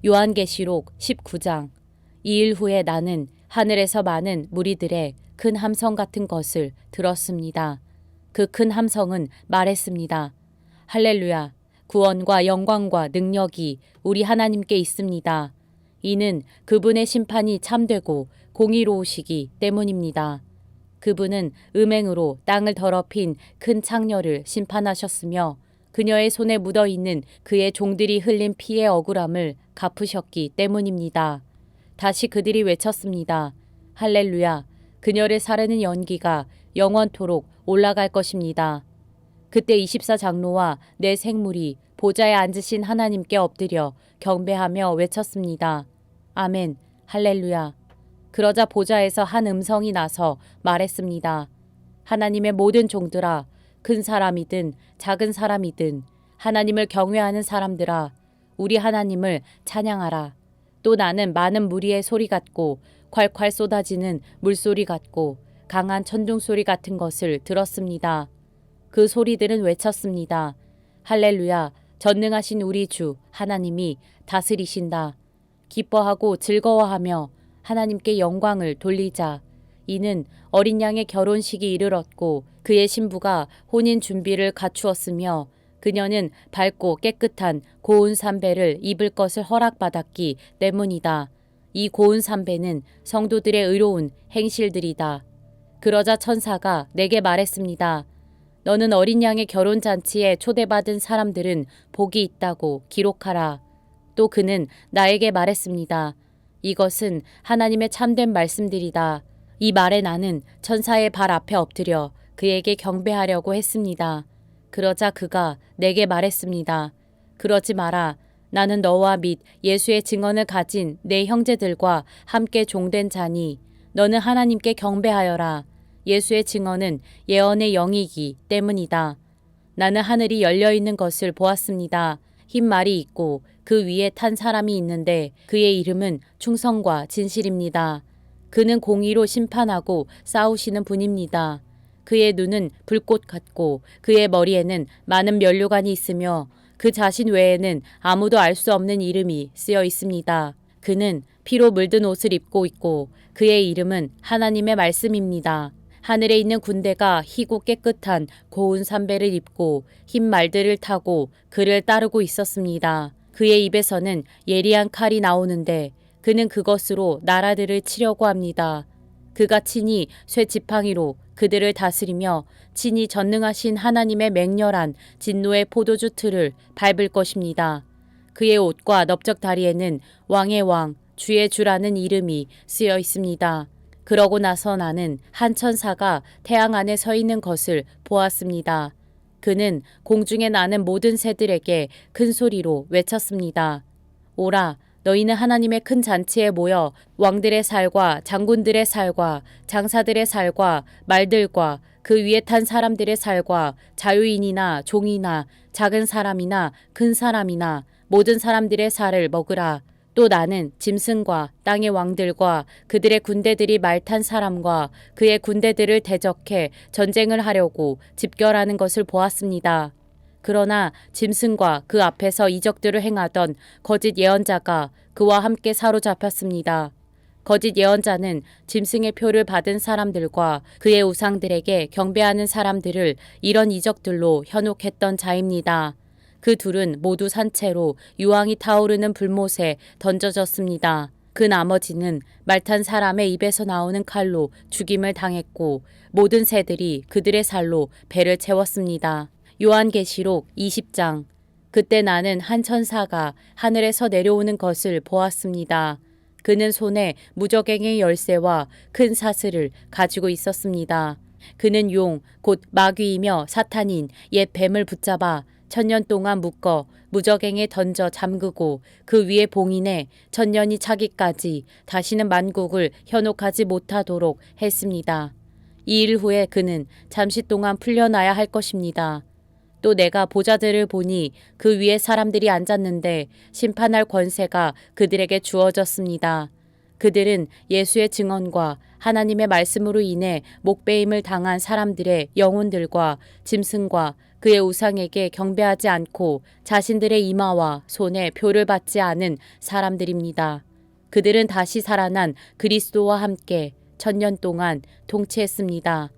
요한계시록 19장. 이 일 후에 나는 하늘에서 많은 무리들의 큰 함성 같은 것을 들었습니다. 그 큰 함성은 말했습니다. 할렐루야! 구원과 영광과 능력이 우리 하나님께 있습니다. 이는 그분의 심판이 참되고 공의로우시기 때문입니다. 그분은 음행으로 땅을 더럽힌 큰 창녀를 심판하셨으며 그녀의 손에 묻어있는 그의 종들이 흘린 피의 억울함을 갚으셨기 때문입니다. 다시 그들이 외쳤습니다. 할렐루야! 그녀를 사르는 연기가 영원토록 올라갈 것입니다. 그때 24장로와 네 생물이 보좌에 앉으신 하나님께 엎드려 경배하며 외쳤습니다. 아멘, 할렐루야. 그러자 보좌에서 한 음성이 나서 말했습니다. 하나님의 모든 종들아, 큰 사람이든 작은 사람이든 하나님을 경외하는 사람들아, 우리 하나님을 찬양하라. 또 나는 많은 무리의 소리 같고 콸콸 쏟아지는 물소리 같고 강한 천둥 소리 같은 것을 들었습니다. 그 소리들은 외쳤습니다. 할렐루야, 전능하신 우리 주 하나님이 다스리신다. 기뻐하고 즐거워하며 하나님께 영광을 돌리자. 이는 어린 양의 결혼식이 이르렀고 그의 신부가 혼인 준비를 갖추었으며 그녀는 밝고 깨끗한 고운 삼배를 입을 것을 허락받았기 때문이다. 이 고운 삼배는 성도들의 의로운 행실들이다. 그러자 천사가 내게 말했습니다. 너는 어린 양의 결혼잔치에 초대받은 사람들은 복이 있다고 기록하라. 또 그는 나에게 말했습니다. 이것은 하나님의 참된 말씀들이다. 이 말에 나는 천사의 발 앞에 엎드려 그에게 경배하려고 했습니다. 그러자 그가 내게 말했습니다. 그러지 마라. 나는 너와 및 예수의 증언을 가진 내 형제들과 함께 종된 자니 너는 하나님께 경배하여라. 예수의 증언은 예언의 영이기 때문이다. 나는 하늘이 열려있는 것을 보았습니다. 흰 말이 있고 그 위에 탄 사람이 있는데 그의 이름은 충성과 진실입니다. 그는 공의로 심판하고 싸우시는 분입니다. 그의 눈은 불꽃 같고 그의 머리에는 많은 면류관이 있으며 그 자신 외에는 아무도 알 수 없는 이름이 쓰여 있습니다. 그는 피로 물든 옷을 입고 있고 그의 이름은 하나님의 말씀입니다. 하늘에 있는 군대가 희고 깨끗한 고운 삼배를 입고 흰 말들을 타고 그를 따르고 있었습니다. 그의 입에서는 예리한 칼이 나오는데 그는 그것으로 나라들을 치려고 합니다. 그가 친히 쇠 지팡이로 그들을 다스리며 친히 전능하신 하나님의 맹렬한 진노의 포도주 틀을 밟을 것입니다. 그의 옷과 넓적 다리에는 왕의 왕, 주의 주라는 이름이 쓰여 있습니다. 그러고 나서 나는 한 천사가 태양 안에 서 있는 것을 보았습니다. 그는 공중에 나는 모든 새들에게 큰 소리로 외쳤습니다. 오라, 너희는 하나님의 큰 잔치에 모여 왕들의 살과 장군들의 살과 장사들의 살과 말들과 그 위에 탄 사람들의 살과 자유인이나 종이나 작은 사람이나 큰 사람이나 모든 사람들의 살을 먹으라. 또 나는 짐승과 땅의 왕들과 그들의 군대들이 말 탄 사람과 그의 군대들을 대적해 전쟁을 하려고 집결하는 것을 보았습니다. 그러나 짐승과 그 앞에서 이적들을 행하던 거짓 예언자가 그와 함께 사로잡혔습니다. 거짓 예언자는 짐승의 표를 받은 사람들과 그의 우상들에게 경배하는 사람들을 이런 이적들로 현혹했던 자입니다. 그 둘은 모두 산채로 유황이 타오르는 불못에 던져졌습니다. 그 나머지는 말탄 사람의 입에서 나오는 칼로 죽임을 당했고 모든 새들이 그들의 살로 배를 채웠습니다. 요한계시록 20장. 그때 나는 한 천사가 하늘에서 내려오는 것을 보았습니다. 그는 손에 무저갱의 열쇠와 큰 사슬을 가지고 있었습니다. 그는 용, 곧 마귀이며 사탄인 옛 뱀을 붙잡아 천년 동안 묶어 무저갱에 던져 잠그고 그 위에 봉인해 천년이 차기까지 다시는 만국을 현혹하지 못하도록 했습니다. 이 일 후에 그는 잠시 동안 풀려나야 할 것입니다. 또 내가 보좌들을 보니 그 위에 사람들이 앉았는데 심판할 권세가 그들에게 주어졌습니다. 그들은 예수의 증언과 하나님의 말씀으로 인해 목베임을 당한 사람들의 영혼들과 짐승과 그의 우상에게 경배하지 않고 자신들의 이마와 손에 표를 받지 않은 사람들입니다. 그들은 다시 살아난 그리스도와 함께 1000년 동안 통치했습니다.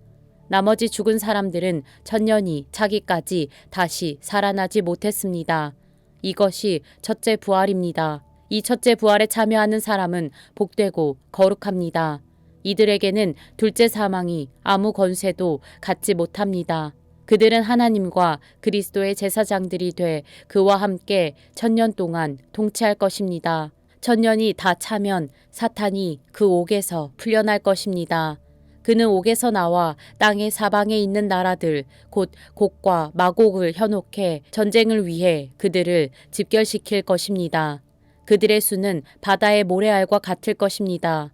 나머지 죽은 사람들은 천년이 차기까지 다시 살아나지 못했습니다. 이것이 첫째 부활입니다. 이 첫째 부활에 참여하는 사람은 복되고 거룩합니다. 이들에게는 둘째 사망이 아무 권세도 갖지 못합니다. 그들은 하나님과 그리스도의 제사장들이 돼 그와 함께 1000년 동안 통치할 것입니다. 1000년이 다 차면 사탄이 그 옥에서 풀려날 것입니다. 그는 옥에서 나와 땅의 사방에 있는 나라들 곧 곡과 마곡을 현혹해 전쟁을 위해 그들을 집결시킬 것입니다. 그들의 수는 바다의 모래알과 같을 것입니다.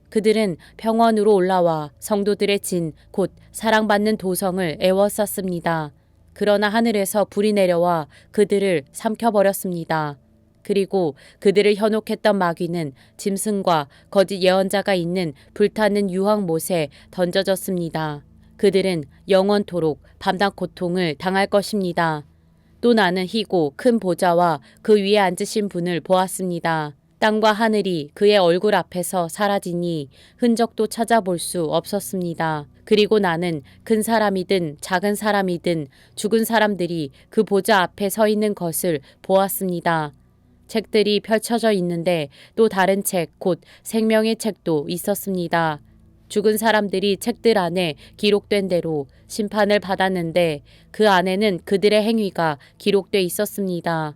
그들은 평원으로 올라와 성도들의 진 곧 사랑받는 도성을 에워쌌습니다. 그러나 하늘에서 불이 내려와 그들을 삼켜버렸습니다. 그리고 그들을 현혹했던 마귀는 짐승과 거짓 예언자가 있는 불타는 유황못에 던져졌습니다. 그들은 영원토록 밤낮 고통을 당할 것입니다. 또 나는 희고 큰 보좌와 그 위에 앉으신 분을 보았습니다. 땅과 하늘이 그의 얼굴 앞에서 사라지니 흔적도 찾아볼 수 없었습니다. 그리고 나는 큰 사람이든 작은 사람이든 죽은 사람들이 그 보좌 앞에 서 있는 것을 보았습니다. 책들이 펼쳐져 있는데 또 다른 책, 곧 생명의 책도 있었습니다. 죽은 사람들이 책들 안에 기록된 대로 심판을 받았는데 그 안에는 그들의 행위가 기록돼 있었습니다.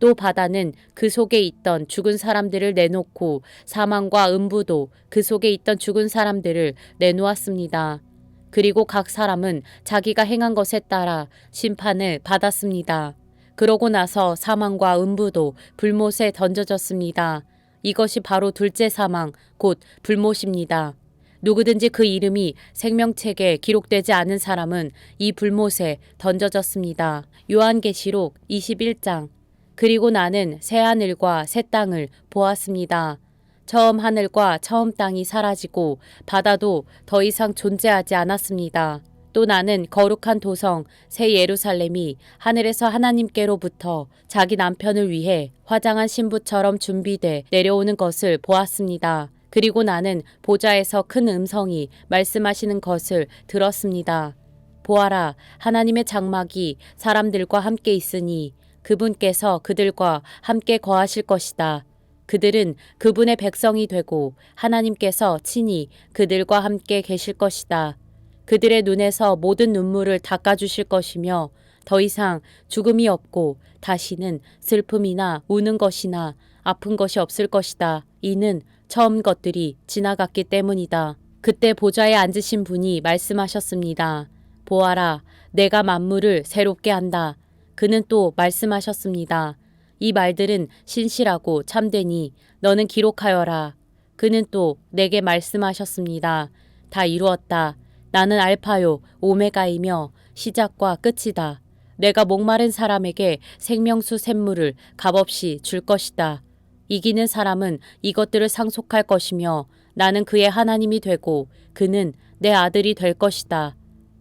또 바다는 그 속에 있던 죽은 사람들을 내놓고 사망과 음부도 그 속에 있던 죽은 사람들을 내놓았습니다. 그리고 각 사람은 자기가 행한 것에 따라 심판을 받았습니다. 그러고 나서 사망과 음부도 불못에 던져졌습니다. 이것이 바로 둘째 사망, 곧 불못입니다. 누구든지 그 이름이 생명책에 기록되지 않은 사람은 이 불못에 던져졌습니다. 요한계시록 21장. 그리고 나는 새 하늘과 새 땅을 보았습니다. 처음 하늘과 처음 땅이 사라지고 바다도 더 이상 존재하지 않았습니다. 또 나는 거룩한 도성 새 예루살렘이 하늘에서 하나님께로부터 자기 남편을 위해 화장한 신부처럼 준비돼 내려오는 것을 보았습니다. 그리고 나는 보좌에서 큰 음성이 말씀하시는 것을 들었습니다. 보아라, 하나님의 장막이 사람들과 함께 있으니 그분께서 그들과 함께 거하실 것이다. 그들은 그분의 백성이 되고 하나님께서 친히 그들과 함께 계실 것이다. 그들의 눈에서 모든 눈물을 닦아주실 것이며 더 이상 죽음이 없고 다시는 슬픔이나 우는 것이나 아픈 것이 없을 것이다. 이는 처음 것들이 지나갔기 때문이다. 그때 보좌에 앉으신 분이 말씀하셨습니다. 보아라, 내가 만물을 새롭게 한다. 그는 또 말씀하셨습니다. 이 말들은 신실하고 참되니 너는 기록하여라. 그는 또 내게 말씀하셨습니다. 다 이루었다. 나는 알파요 오메가이며 시작과 끝이다. 내가 목마른 사람에게 생명수 샘물을 값없이 줄 것이다. 이기는 사람은 이것들을 상속할 것이며 나는 그의 하나님이 되고 그는 내 아들이 될 것이다.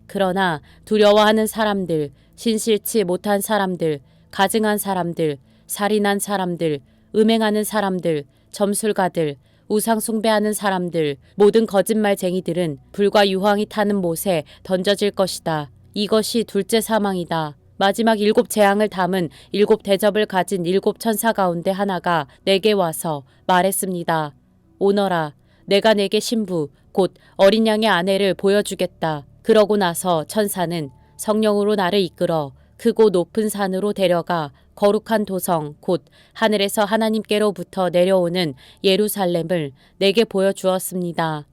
그러나 두려워하는 사람들, 신실치 못한 사람들, 가증한 사람들, 살인한 사람들, 음행하는 사람들, 점술가들, 우상 숭배하는 사람들, 모든 거짓말쟁이들은 불과 유황이 타는 못에 던져질 것이다. 이것이 둘째 사망이다. 마지막 7 재앙을 담은 7 대접을 가진 7 천사 가운데 하나가 내게 와서 말했습니다. 오너라, 내가 내게 신부, 곧 어린 양의 아내를 보여주겠다. 그러고 나서 천사는 성령으로 나를 이끌어 크고 높은 산으로 데려가 거룩한 도성, 곧 하늘에서 하나님께로부터 내려오는 예루살렘을 내게 보여주었습니다.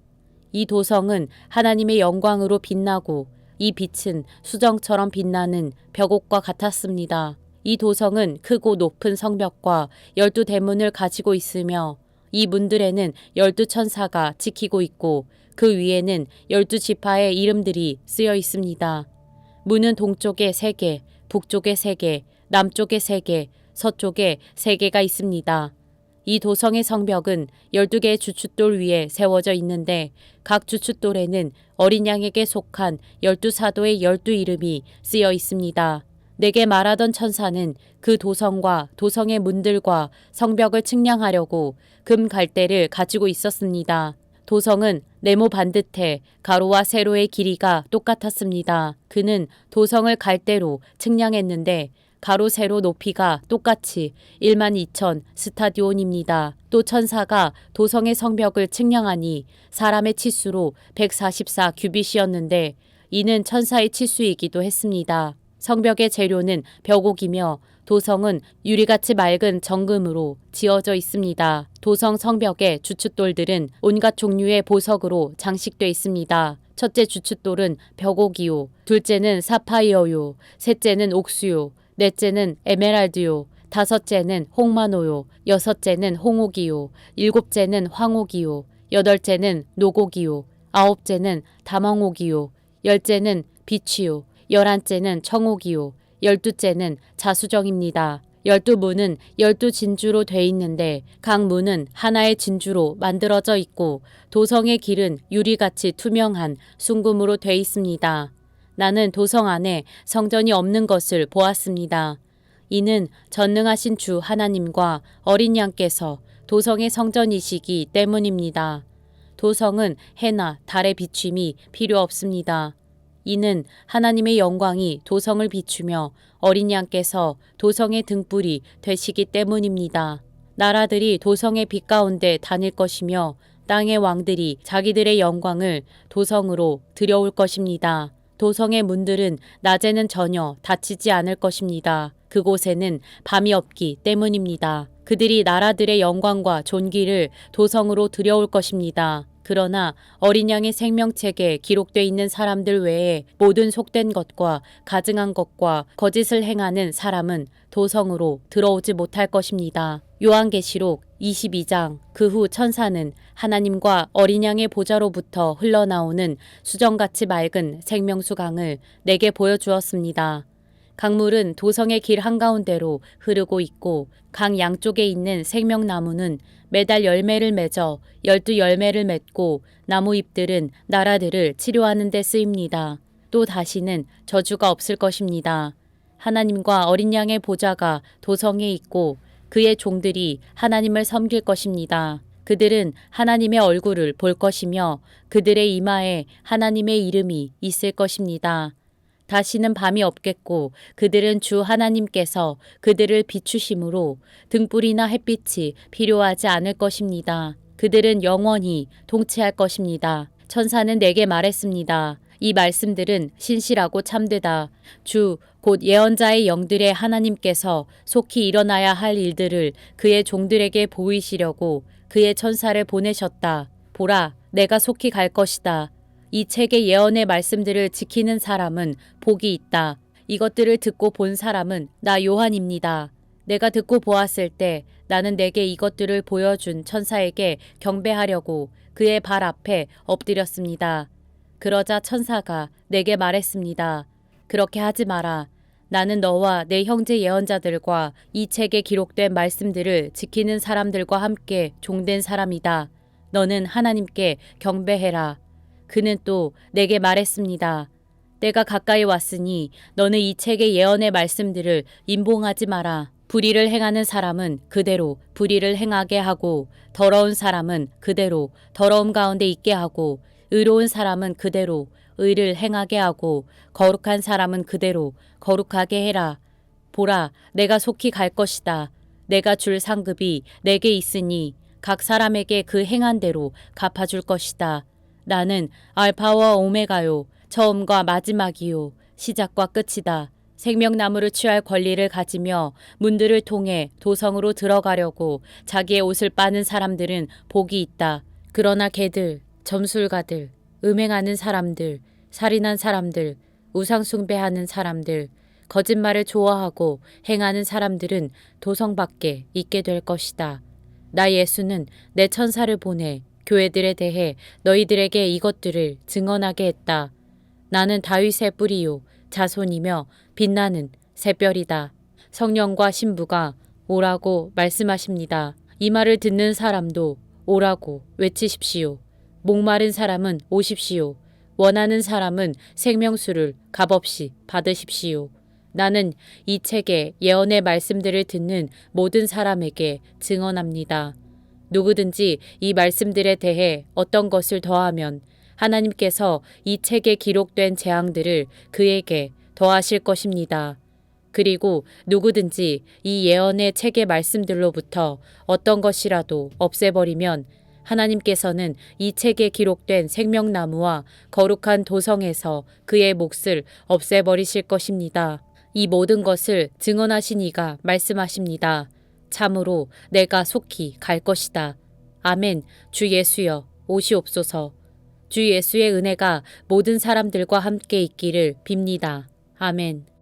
이 도성은 하나님의 영광으로 빛나고 이 빛은 수정처럼 빛나는 벽옥과 같았습니다. 이 도성은 크고 높은 성벽과 12 대문을 가지고 있으며 이 문들에는 12 천사가 지키고 있고 그 위에는 12 지파의 이름들이 쓰여 있습니다. 문은 동쪽에 3개, 북쪽에 3개, 남쪽에 3개, 서쪽에 3개가 있습니다. 이 도성의 성벽은 12개의 주춧돌 위에 세워져 있는데 각 주춧돌에는 어린 양에게 속한 12사도의 12이름이 쓰여 있습니다. 내게 말하던 천사는 그 도성과 도성의 문들과 성벽을 측량하려고 금 갈대를 가지고 있었습니다. 도성은 네모 반듯해 가로와 세로의 길이가 똑같았습니다. 그는 도성을 갈대로 측량했는데 가로 세로 높이가 똑같이 12,000 스타디온입니다. 또 천사가 도성의 성벽을 측량하니 사람의 치수로 144 규빗이었는데 이는 천사의 치수이기도 했습니다. 성벽의 재료는 벽옥이며 도성은 유리같이 맑은 정금으로 지어져 있습니다. 도성 성벽의 주춧돌들은 온갖 종류의 보석으로 장식돼 있습니다. 첫째 주춧돌은 벽옥이요, 둘째는 사파이어요, 셋째는 옥수요, 넷째는 에메랄드요, 다섯째는 홍마노요, 여섯째는 홍옥이요, 일곱째는 황옥이요, 여덟째는 노곡이요, 아홉째는 다멍옥이요, 열째는 비취요, 11째는 청옥이요, 12째는 자수정입니다. 12문은 12진주로 돼 있는데 각 문은 하나의 진주로 만들어져 있고 도성의 길은 유리같이 투명한 순금으로 돼 있습니다. 나는 도성 안에 성전이 없는 것을 보았습니다. 이는 전능하신 주 하나님과 어린 양께서 도성의 성전이시기 때문입니다. 도성은 해나 달의 비춤이 필요 없습니다. 이는 하나님의 영광이 도성을 비추며 어린 양께서 도성의 등불이 되시기 때문입니다. 나라들이 도성의 빛 가운데 다닐 것이며 땅의 왕들이 자기들의 영광을 도성으로 들여올 것입니다. 도성의 문들은 낮에는 전혀 닫히지 않을 것입니다. 그곳에는 밤이 없기 때문입니다. 그들이 나라들의 영광과 존귀를 도성으로 들여올 것입니다. 그러나 어린 양의 생명책에 기록돼 있는 사람들 외에 모든 속된 것과 가증한 것과 거짓을 행하는 사람은 도성으로 들어오지 못할 것입니다. 요한계시록 22장 그 후 천사는 하나님과 어린 양의 보좌로부터 흘러나오는 수정같이 맑은 생명수 강을 내게 보여주었습니다. 강물은 도성의 길 한가운데로 흐르고 있고 강 양쪽에 있는 생명나무는 매달 열매를 맺어 12열매를 맺고 나무 잎들은 나라들을 치료하는 데 쓰입니다. 또 다시는 저주가 없을 것입니다. 하나님과 어린 양의 보좌가 도성에 있고 그의 종들이 하나님을 섬길 것입니다. 그들은 하나님의 얼굴을 볼 것이며 그들의 이마에 하나님의 이름이 있을 것입니다. 다시는 밤이 없겠고 그들은 주 하나님께서 그들을 비추심으로 등불이나 햇빛이 필요하지 않을 것입니다. 그들은 영원히 통치할 것입니다. 천사는 내게 말했습니다. 이 말씀들은 신실하고 참되다. 주 곧 예언자의 영들의 하나님께서 속히 일어나야 할 일들을 그의 종들에게 보이시려고 그의 천사를 보내셨다. 보라, 내가 속히 갈 것이다. 이 책의 예언의 말씀들을 지키는 사람은 복이 있다. 이것들을 듣고 본 사람은 나 요한입니다. 내가 듣고 보았을 때 나는 내게 이것들을 보여준 천사에게 경배하려고 그의 발 앞에 엎드렸습니다. 그러자 천사가 내게 말했습니다. 그렇게 하지 마라. 나는 너와 내 형제 예언자들과 이 책에 기록된 말씀들을 지키는 사람들과 함께 종된 사람이다. 너는 하나님께 경배해라. 그는 또 내게 말했습니다. 때가 가까이 왔으니 너는 이 책의 예언의 말씀들을 임봉하지 마라. 불의를 행하는 사람은 그대로 불의를 행하게 하고 더러운 사람은 그대로 더러움 가운데 있게 하고 의로운 사람은 그대로 의를 행하게 하고 거룩한 사람은 그대로 거룩하게 해라. 보라, 내가 속히 갈 것이다. 내가 줄 상급이 내게 있으니 각 사람에게 그 행한 대로 갚아줄 것이다. 나는 알파와 오메가요, 처음과 마지막이요, 시작과 끝이다. 생명나무를 취할 권리를 가지며 문들을 통해 도성으로 들어가려고 자기의 옷을 빠는 사람들은 복이 있다. 그러나 개들, 점술가들, 음행하는 사람들, 살인한 사람들, 우상 숭배하는 사람들, 거짓말을 좋아하고 행하는 사람들은 도성 밖에 있게 될 것이다. 나 예수는 내 천사를 보내 교회들에 대해 너희들에게 이것들을 증언하게 했다. 나는 다윗의 뿌리요 자손이며 빛나는 새별이다. 성령과 신부가 오라고 말씀하십니다. 이 말을 듣는 사람도 오라고 외치십시오. 목마른 사람은 오십시오. 원하는 사람은 생명수를 값없이 받으십시오. 나는 이 책의 예언의 말씀들을 듣는 모든 사람에게 증언합니다. 누구든지 이 말씀들에 대해 어떤 것을 더하면 하나님께서 이 책에 기록된 재앙들을 그에게 더하실 것입니다. 그리고 누구든지 이 예언의 책의 말씀들로부터 어떤 것이라도 없애버리면 하나님께서는 이 책에 기록된 생명나무와 거룩한 도성에서 그의 몫을 없애버리실 것입니다. 이 모든 것을 증언하신 이가 말씀하십니다. 참으로 내가 속히 갈 것이다. 아멘. 주 예수여 오시옵소서. 주 예수의 은혜가 모든 사람들과 함께 있기를 빕니다. 아멘.